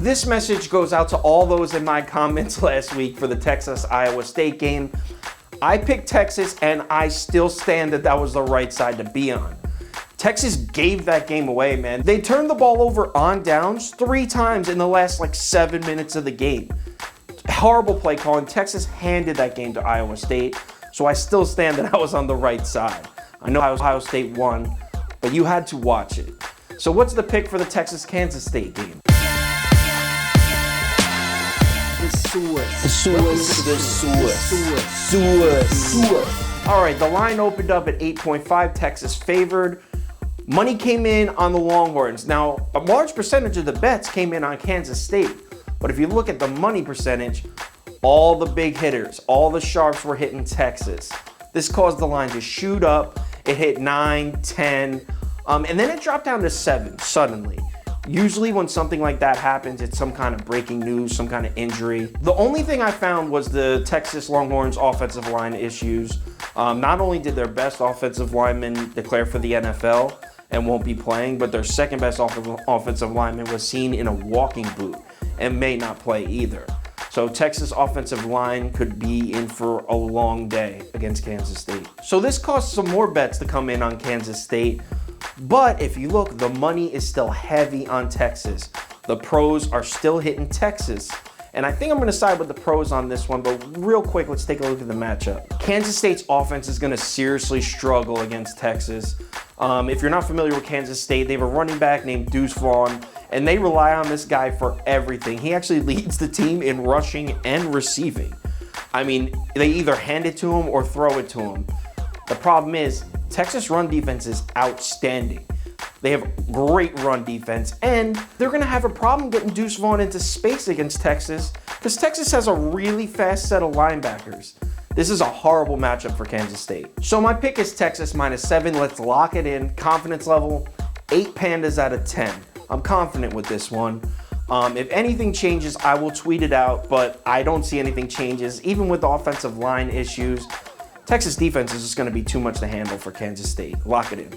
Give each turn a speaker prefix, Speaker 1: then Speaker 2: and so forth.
Speaker 1: This message goes out to all those in my comments last week for the Texas-Iowa State game. I picked Texas, and I still stand that that was the right side to be on. Texas gave that game away, man. They turned the ball over on downs 3 times in the last 7 minutes of the game. Horrible play calling. Texas handed that game to Iowa State, so I still stand that I was on the right side. I know Ohio State won, but you had to watch it. So what's the pick for the Texas-Kansas State game? All right, the line opened up at 8.5, Texas favored. Money came in on the Longhorns. Now, a large percentage of the bets came in on Kansas State, but if you look at the money percentage, all the big hitters, all the sharps were hitting Texas. This caused the line to shoot up. It hit 9, 10, and then it dropped down to 7 suddenly. Usually when something like that happens, it's some kind of breaking news, some kind of injury. The only thing I found was the Texas Longhorns offensive line issues. Not only did their best offensive lineman declare for the NFL and won't be playing, but their second best offensive lineman was seen in a walking boot and may not play either. So Texas offensive line could be in for a long day against Kansas State. So this caused some more bets to come in on Kansas State. But if you look, the money is still heavy on Texas. The pros are still hitting Texas. And I think I'm going to side with the pros on this one, but real quick, let's take a look at the matchup. Kansas State's offense is going to seriously struggle against Texas. If you're not familiar with Kansas State, they have a running back named Deuce Vaughn, and they rely on this guy for everything. He actually leads the team in rushing and receiving. I mean, they either hand it to him or throw it to him. The problem is, Texas run defense is outstanding. They have great run defense, and they're going to have a problem getting Deuce Vaughn into space against Texas because Texas has a really fast set of linebackers. This is a horrible matchup for Kansas State. So my pick is Texas -7. Let's lock it in. Confidence level, 8 pandas out of 10. I'm confident with this one. If anything changes, I will tweet it out, but I don't see anything changes. Even with the offensive line issues, Texas defense is just going to be too much to handle for Kansas State. Lock it in.